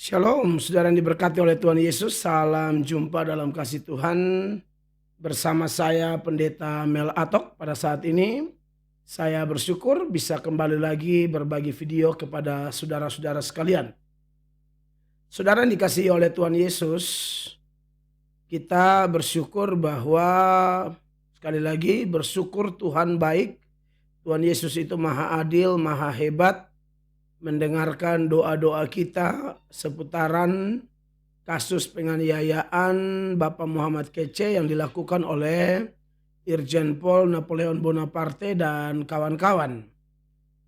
Shalom, saudara yang diberkati oleh Tuhan Yesus. Salam jumpa dalam kasih Tuhan. Bersama saya Pendeta Mel Atok. Pada saat ini saya bersyukur bisa kembali lagi berbagi video kepada saudara-saudara sekalian. Saudara yang dikasihi oleh Tuhan Yesus, kita bersyukur bahwa sekali lagi bersyukur Tuhan baik. Tuhan Yesus itu maha adil, maha hebat, mendengarkan doa-doa kita seputaran kasus penganiayaan Bapak Muhammad Kece yang dilakukan oleh Irjen Pol Napoleon Bonaparte dan kawan-kawan.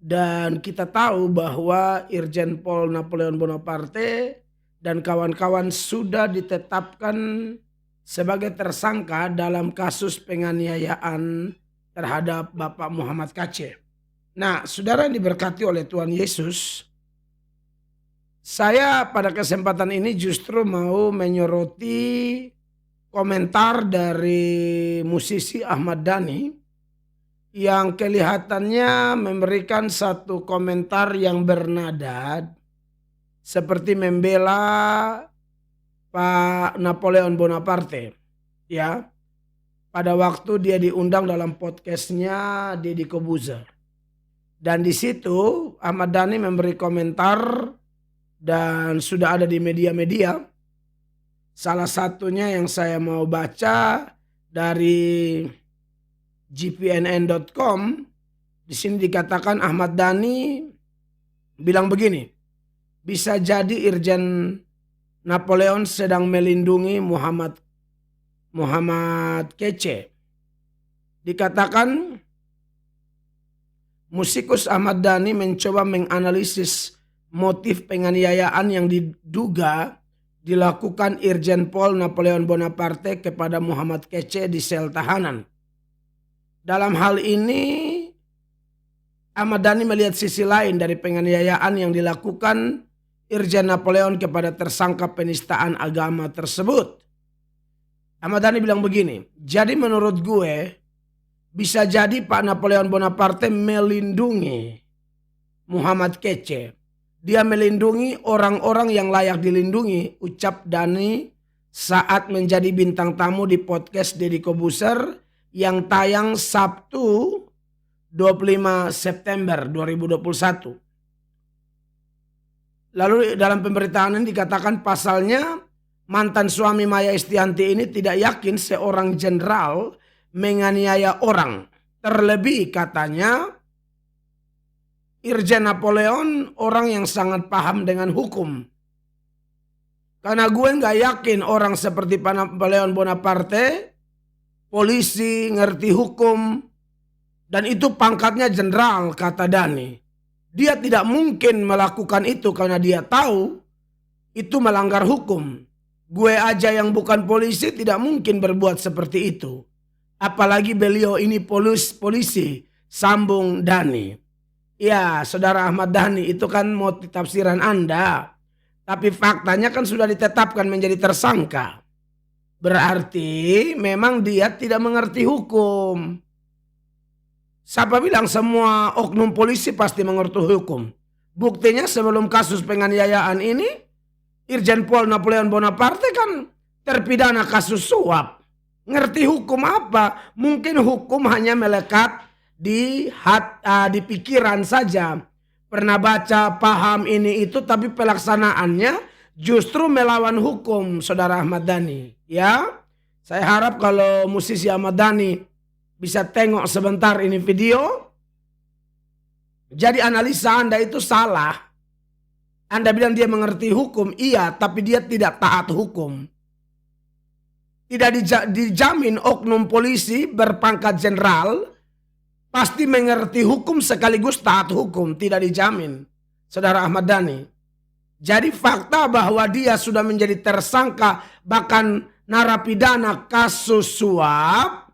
Dan kita tahu bahwa Irjen Pol Napoleon Bonaparte dan kawan-kawan sudah ditetapkan sebagai tersangka dalam kasus penganiayaan terhadap Bapak Muhammad Kece. Nah, saudara yang diberkati oleh Tuhan Yesus, saya pada kesempatan ini justru mau menyoroti komentar dari musisi Ahmad Dhani yang kelihatannya memberikan satu komentar yang bernada seperti membela Pak Napoleon Bonaparte, ya, pada waktu dia diundang dalam podcastnya Deddy Corbuzier. Dan di situ Ahmad Dhani memberi komentar dan sudah ada di media-media. Salah satunya yang saya mau baca dari gpnn.com. Di sini dikatakan Ahmad Dhani bilang begini. Bisa jadi Irjen Napoleon sedang melindungi Muhammad Kece. Dikatakan musikus Ahmad Dhani mencoba menganalisis motif penganiayaan yang diduga dilakukan Irjen Pol Napoleon Bonaparte kepada Muhammad Kece di sel tahanan. Dalam hal ini, Ahmad Dhani melihat sisi lain dari penganiayaan yang dilakukan Irjen Napoleon kepada tersangka penistaan agama tersebut. Ahmad Dhani bilang begini, jadi menurut gue, bisa jadi Pak Napoleon Bonaparte melindungi Muhammad Kece. Dia melindungi orang-orang yang layak dilindungi, ucap Dhani saat menjadi bintang tamu di podcast Deddy Corbuzier yang tayang Sabtu 25 September 2021. Lalu dalam pemberitaan ini dikatakan pasalnya mantan suami Maya Estianty ini tidak yakin seorang jenderal menganiaya orang. Terlebih katanya Irjen Napoleon orang yang sangat paham dengan hukum. Karena gue gak yakin orang seperti Pak Napoleon Bonaparte, polisi, ngerti hukum, dan itu pangkatnya jenderal, kata Dhani. Dia tidak mungkin melakukan itu karena dia tahu itu melanggar hukum. Gue aja yang bukan polisi tidak mungkin berbuat seperti itu. Apalagi beliau ini polisi, sambung Dhani. Ya, saudara Ahmad Dhani, itu kan motif tafsiran Anda. Tapi faktanya kan sudah ditetapkan menjadi tersangka. Berarti memang dia tidak mengerti hukum. Siapa bilang semua oknum polisi pasti mengerti hukum? Buktinya sebelum kasus penganiayaan ini, Irjen Pol Napoleon Bonaparte kan terpidana kasus suap. Ngerti hukum apa? Mungkin hukum hanya melekat di pikiran saja. Pernah baca, paham ini itu, tapi pelaksanaannya justru melawan hukum, saudara Ahmad Dhani. Ya, saya harap kalau musisi Ahmad Dhani bisa tengok sebentar ini video. Jadi analisa Anda itu salah. Anda bilang dia mengerti hukum, iya, tapi dia tidak taat hukum. Tidak dijamin oknum polisi berpangkat jenderal pasti mengerti hukum sekaligus taat hukum. Tidak dijamin, saudara Ahmad Dhani. Jadi fakta bahwa dia sudah menjadi tersangka bahkan narapidana kasus suap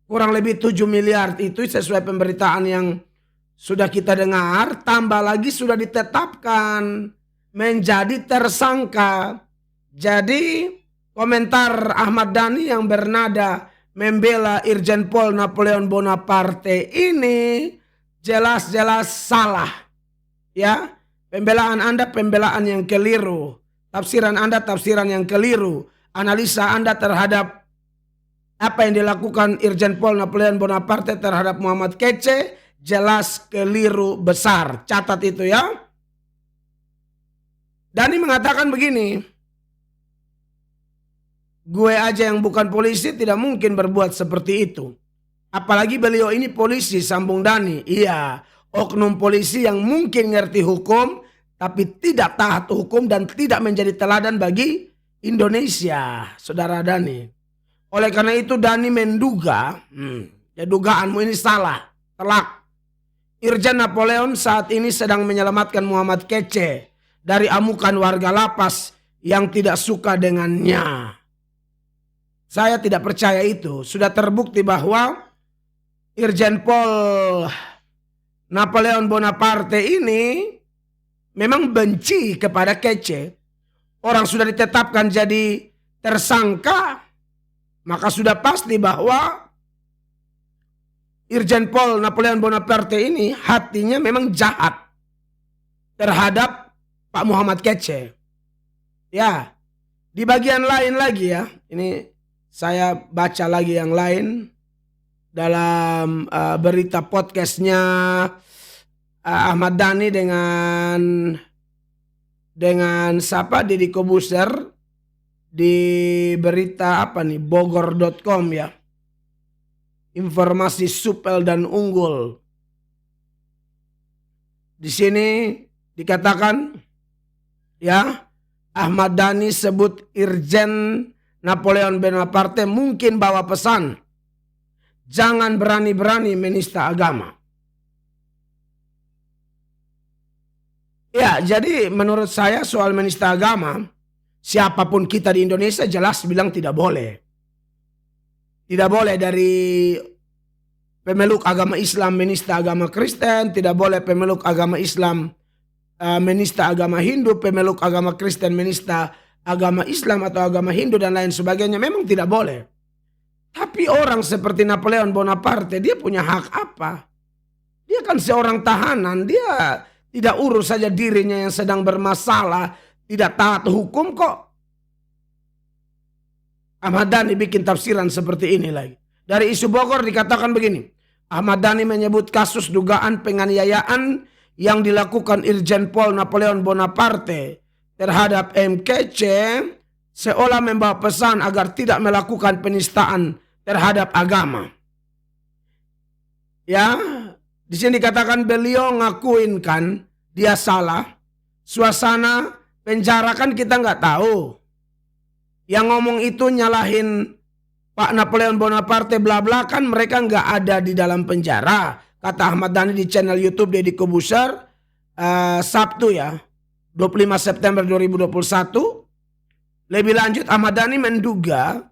kurang lebih 7 miliar itu sesuai pemberitaan yang sudah kita dengar. Tambah lagi sudah ditetapkan menjadi tersangka. Jadi komentar Ahmad Dhani yang bernada membela Irjen Pol Napoleon Bonaparte ini jelas-jelas salah. Ya, pembelaan Anda pembelaan yang keliru. tafsiran Anda tafsiran yang keliru. Analisa Anda terhadap apa yang dilakukan Irjen Pol Napoleon Bonaparte terhadap Muhammad Kece jelas keliru besar. Catat itu ya. Dani mengatakan begini, gue aja yang bukan polisi tidak mungkin berbuat seperti itu. Apalagi beliau ini polisi, sambung Dani. Iya, oknum polisi yang mungkin ngerti hukum tapi tidak taat hukum dan tidak menjadi teladan bagi Indonesia, saudara Dani. Oleh karena itu Dani menduga, ya dugaanmu ini salah, telak. Irjen Napoleon saat ini sedang menyelamatkan Muhammad Kece dari amukan warga lapas yang tidak suka dengannya. Saya tidak percaya itu. Sudah terbukti bahwa Irjen Pol Napoleon Bonaparte ini memang benci kepada Kece. Orang sudah ditetapkan jadi tersangka, maka sudah pasti bahwa Irjen Pol Napoleon Bonaparte ini hatinya memang jahat terhadap Pak Muhammad Kece. Ya, di bagian lain lagi ya, ini saya baca lagi yang lain dalam berita podcastnya Ahmad Dhani dengan siapa Deddy Kobuser di berita apa nih Bogor.com ya. Informasi supel dan unggul. Di sini dikatakan ya, Ahmad Dhani sebut Irjen Napoleon Bonaparte mungkin bawa pesan, jangan berani-berani menista agama. Ya, jadi menurut saya soal menista agama, siapapun kita di Indonesia jelas bilang tidak boleh. Tidak boleh dari pemeluk agama Islam menista agama Kristen, tidak boleh pemeluk agama Islam menista agama Hindu, pemeluk agama Kristen menista agama Islam atau agama Hindu dan lain sebagainya. Memang tidak boleh. Tapi orang seperti Napoleon Bonaparte, dia punya hak apa? Dia kan seorang tahanan, dia tidak urus saja dirinya yang sedang bermasalah, tidak taat hukum kok. Ahmad Dhani bikin tafsiran seperti ini lagi. Dari isu Bogor dikatakan begini, Ahmad Dhani menyebut kasus dugaan penganiayaan yang dilakukan Irjen Pol Napoleon Bonaparte terhadap MKC seolah membawa pesan agar tidak melakukan penistaan terhadap agama. Ya, di sini dikatakan beliau ngakuin kan dia salah. Suasana penjara kan kita nggak tahu. Yang ngomong itu nyalahin Pak Napoleon Bonaparte bla bla kan mereka nggak ada di dalam penjara. Kata Ahmad Dhani di channel YouTube Deddy Kobuser Sabtu ya 25 September 2021. Lebih lanjut Ahmad Dhani menduga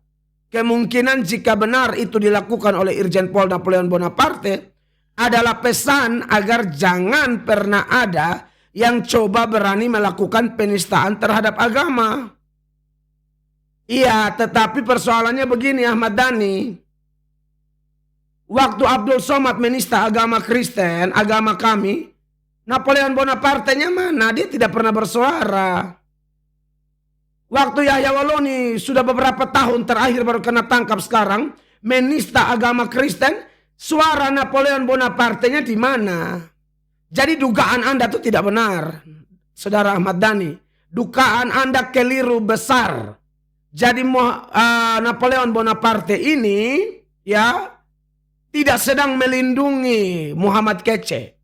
kemungkinan jika benar itu dilakukan oleh Irjen Pol Napoleon Bonaparte adalah pesan agar jangan pernah ada yang coba berani melakukan penistaan terhadap agama. Iya, tetapi persoalannya begini Ahmad Dhani. Waktu Abdul Somad menista agama Kristen, agama kami, Napoleon Bonaparte-nya mana? Dia tidak pernah bersuara. Waktu Yahya Waloni sudah beberapa tahun terakhir baru kena tangkap sekarang, menista agama Kristen, suara Napoleon Bonaparte-nya di mana? Jadi dugaan Anda itu tidak benar, Saudara Ahmad Dhani. Dugaan Anda keliru besar. Jadi Napoleon Bonaparte ini ya tidak sedang melindungi Muhammad Kece.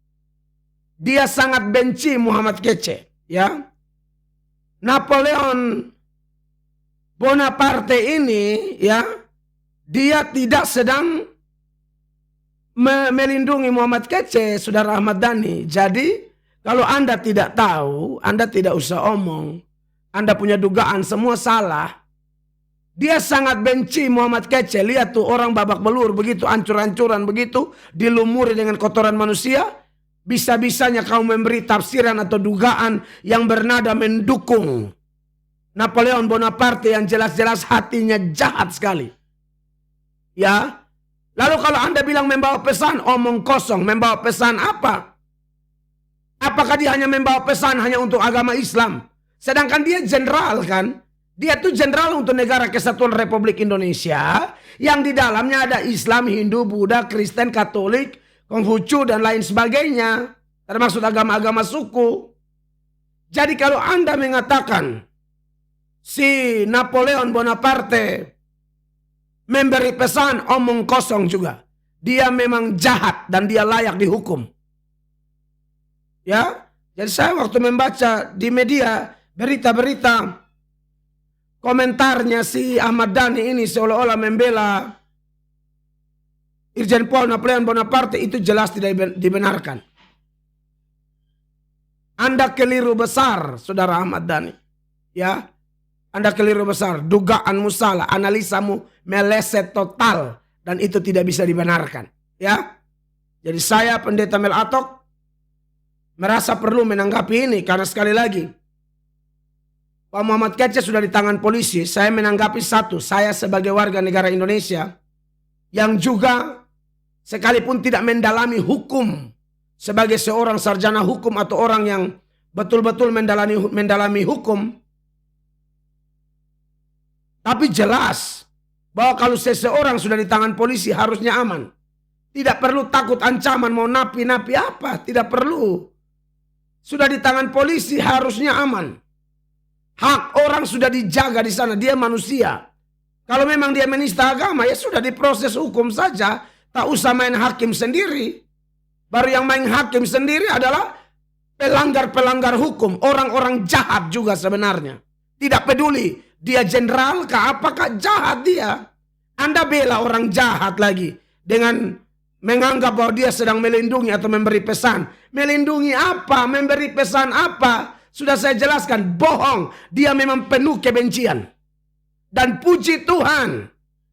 Dia sangat benci Muhammad Kece, ya. Napoleon Bonaparte ini ya dia tidak sedang melindungi Muhammad Kece, Saudara Ahmad Dhani. Jadi kalau Anda tidak tahu, Anda tidak usah omong. Anda punya dugaan semua salah. Dia sangat benci Muhammad Kece. Lihat tuh orang babak belur begitu, ancur-ancuran begitu, dilumuri dengan kotoran manusia. Bisa-bisanya kau memberi tafsiran atau dugaan yang bernada mendukung Napoleon Bonaparte yang jelas-jelas hatinya jahat sekali. Ya. Lalu kalau Anda bilang membawa pesan, omong kosong. Membawa pesan apa? Apakah dia hanya membawa pesan hanya untuk agama Islam? Sedangkan dia jenderal kan. Dia tuh jenderal untuk Negara Kesatuan Republik Indonesia yang di dalamnya ada Islam, Hindu, Buddha, Kristen, Katolik, Konghucu dan lain sebagainya. Termasuk agama-agama suku. Jadi kalau Anda mengatakan si Napoleon Bonaparte memberi pesan, omong kosong juga. Dia memang jahat dan dia layak dihukum. Ya, jadi saya waktu membaca di media berita-berita komentarnya si Ahmad Dhani ini seolah-olah membela Irjen Paul Napoleon Bonaparte, itu jelas tidak dibenarkan. Anda keliru besar, Saudara Ahmad Dhani. Ya, Anda keliru besar. Dugaanmu salah, analisamu meleset total dan itu tidak bisa dibenarkan. Ya, jadi saya Pendeta Mel Atok merasa perlu menanggapi ini karena sekali lagi Pak Muhammad Kece sudah di tangan polisi. Saya menanggapi satu, saya sebagai warga negara Indonesia yang juga sekalipun tidak mendalami hukum sebagai seorang sarjana hukum atau orang yang betul-betul mendalami hukum, tapi jelas bahwa kalau seseorang sudah di tangan polisi harusnya aman. Tidak perlu takut ancaman mau napi-napi apa, tidak perlu. Sudah di tangan polisi harusnya aman. Hak orang sudah dijaga di sana, dia manusia. Kalau memang dia menista agama, ya sudah diproses hukum saja. Tak usah main hakim sendiri. Baru yang main hakim sendiri adalah pelanggar-pelanggar hukum. Orang-orang jahat juga sebenarnya. Tidak peduli dia jenderal kah apakah, jahat dia. Anda bela orang jahat lagi dengan menganggap bahwa dia sedang melindungi atau memberi pesan. Melindungi apa? Memberi pesan apa? Sudah saya jelaskan, bohong. Dia memang penuh kebencian. Dan puji Tuhan,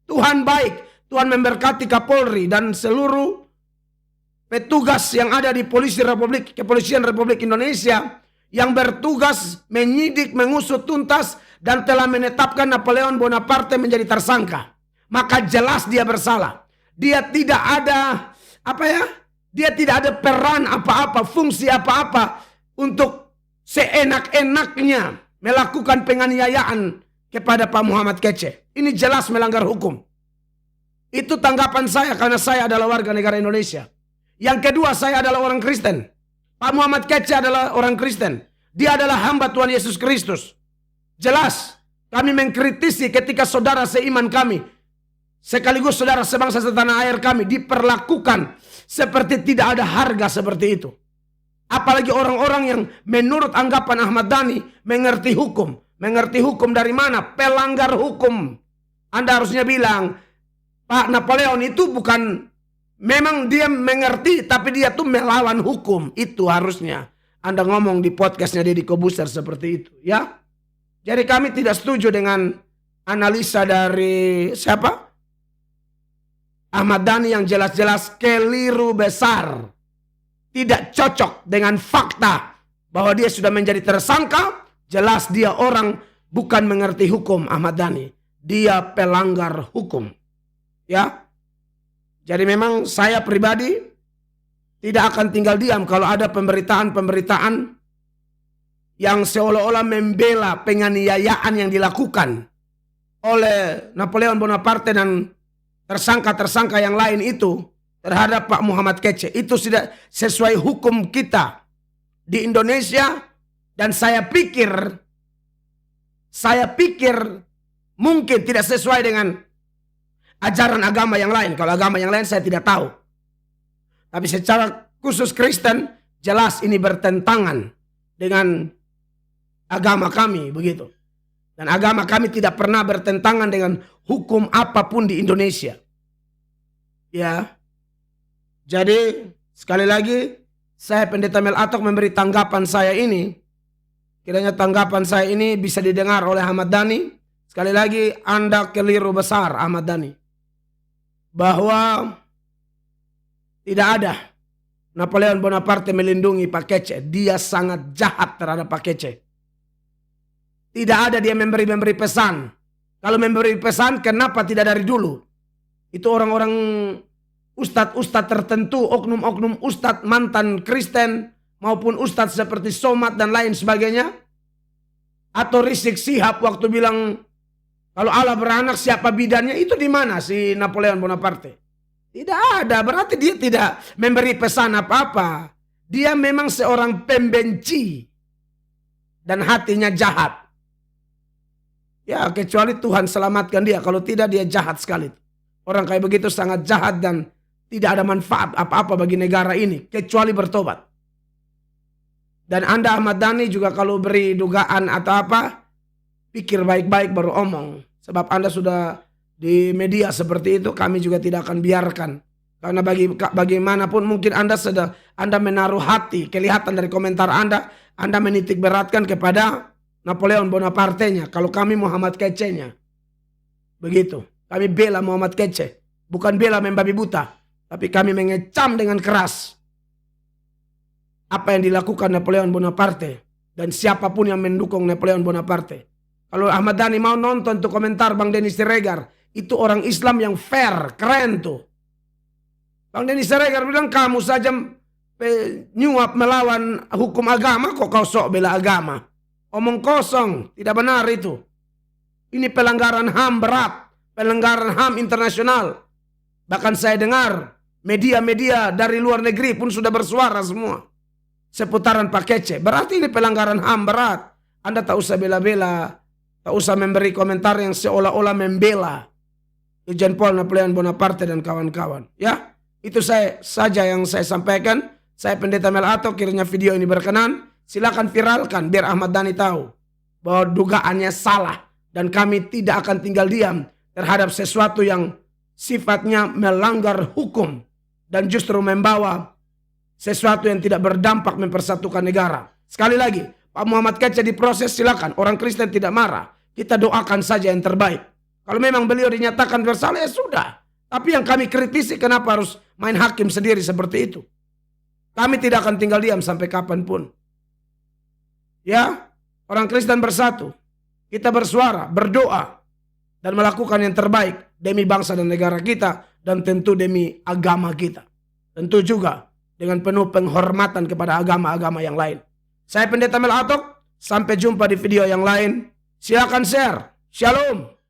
Tuhan baik. Tuhan memberkati Kapolri dan seluruh petugas yang ada di Kepolisian Republik Indonesia yang bertugas menyidik, mengusut tuntas dan telah menetapkan Napoleon Bonaparte menjadi tersangka. Maka jelas dia bersalah. Dia tidak ada Dia tidak ada peran apa-apa, fungsi apa-apa untuk seenak-enaknya melakukan penganiayaan kepada Pak Muhammad Kece. Ini jelas melanggar hukum. Itu tanggapan saya karena saya adalah warga negara Indonesia. Yang kedua, saya adalah orang Kristen. Pak Muhammad Kece adalah orang Kristen. Dia adalah hamba Tuhan Yesus Kristus. Jelas kami mengkritisi ketika saudara seiman kami, sekaligus saudara sebangsa setanah air kami, diperlakukan seperti tidak ada harga seperti itu. Apalagi orang-orang yang menurut anggapan Ahmad Dhani mengerti hukum. Mengerti hukum dari mana? Pelanggar hukum. Anda harusnya bilang, Pak Napoleon itu bukan, memang dia mengerti, tapi dia tuh melawan hukum. Itu harusnya Anda ngomong di podcastnya Deddy Kobuser seperti itu. Ya. Jadi kami tidak setuju dengan analisa dari siapa? Ahmad Dhani yang jelas-jelas keliru besar. Tidak cocok dengan fakta bahwa dia sudah menjadi tersangka. Jelas dia orang bukan mengerti hukum, Ahmad Dhani. Dia pelanggar hukum. Ya. Jadi memang saya pribadi tidak akan tinggal diam kalau ada pemberitaan-pemberitaan yang seolah-olah membela penganiayaan yang dilakukan oleh Napoleon Bonaparte dan tersangka-tersangka yang lain itu terhadap Pak Muhammad Kece. Itu tidak sesuai hukum kita di Indonesia. Dan saya pikir mungkin tidak sesuai dengan ajaran agama yang lain. Kalau agama yang lain saya tidak tahu. Tapi secara khusus Kristen, jelas ini bertentangan dengan agama kami, begitu. Dan agama kami tidak pernah bertentangan dengan hukum apapun di Indonesia. Ya. Jadi sekali lagi saya Pendeta Mel Atok memberi tanggapan saya ini. Kiranya tanggapan saya ini bisa didengar oleh Ahmad Dhani. Sekali lagi Anda keliru besar Ahmad Dhani. Bahwa tidak ada Napoleon Bonaparte melindungi Pak Kece. Dia sangat jahat terhadap Pak Kece. Tidak ada dia memberi pesan. Kalau memberi pesan kenapa tidak dari dulu? Itu orang-orang ustadz-ustadz tertentu, oknum-oknum ustadz mantan Kristen maupun ustadz seperti Somad dan lain sebagainya. Atau Rizik Syihab waktu bilang kalau Allah beranak siapa bidannya, itu di mana si Napoleon Bonaparte? Tidak ada, berarti dia tidak memberi pesan apa-apa. Dia memang seorang pembenci dan hatinya jahat. Ya, kecuali Tuhan selamatkan dia, kalau tidak dia jahat sekali. Orang kayak begitu sangat jahat dan tidak ada manfaat apa-apa bagi negara ini kecuali bertobat. Dan Anda Ahmad Dhani juga kalau beri dugaan atau apa, pikir baik-baik baru omong. Sebab Anda sudah di media seperti itu, kami juga tidak akan biarkan. Karena bagaimanapun mungkin Anda menaruh hati, kelihatan dari komentar Anda menitik beratkan kepada Napoleon Bonaparte-nya. Kalau kami Muhammad Kece-nya. Begitu. Kami bela Muhammad Kece. Bukan bela membabi buta. Tapi kami mengecam dengan keras apa yang dilakukan Napoleon Bonaparte. Dan siapapun yang mendukung Napoleon Bonaparte. Kalau Ahmad Dhani mau nonton tuh komentar Bang Denny Siregar. Itu orang Islam yang fair, keren tuh. Bang Denny Siregar bilang kamu saja nyuap melawan hukum agama kok kau sok bela agama. Omong kosong, tidak benar itu. Ini pelanggaran HAM berat, pelanggaran HAM internasional. Bahkan saya dengar media-media dari luar negeri pun sudah bersuara semua seputaran Pak Kece. Berarti ini pelanggaran HAM berat. Anda tak usah bela-bela, tak usah memberi komentar yang seolah-olah membela Irjen Paul Napoleon Bonaparte dan kawan-kawan. Ya, itu saja yang saya sampaikan. Saya Pendeta Mel Atok, kiranya video ini berkenan. Silakan viralkan biar Ahmad Dhani tahu bahwa dugaannya salah. Dan kami tidak akan tinggal diam terhadap sesuatu yang sifatnya melanggar hukum. Dan justru membawa sesuatu yang tidak berdampak mempersatukan negara. Sekali lagi, Pak Muhammad Kece diproses silakan. Orang Kristen tidak marah. Kita doakan saja yang terbaik. Kalau memang beliau dinyatakan bersalah ya sudah. Tapi yang kami kritisi kenapa harus main hakim sendiri seperti itu. Kami tidak akan tinggal diam sampai kapanpun. Ya, orang Kristen bersatu. Kita bersuara, berdoa. Dan melakukan yang terbaik demi bangsa dan negara kita. Dan tentu demi agama kita. Tentu juga dengan penuh penghormatan kepada agama-agama yang lain. Saya Pendeta Mel Atok. Sampai jumpa di video yang lain. Silakan share. Shalom.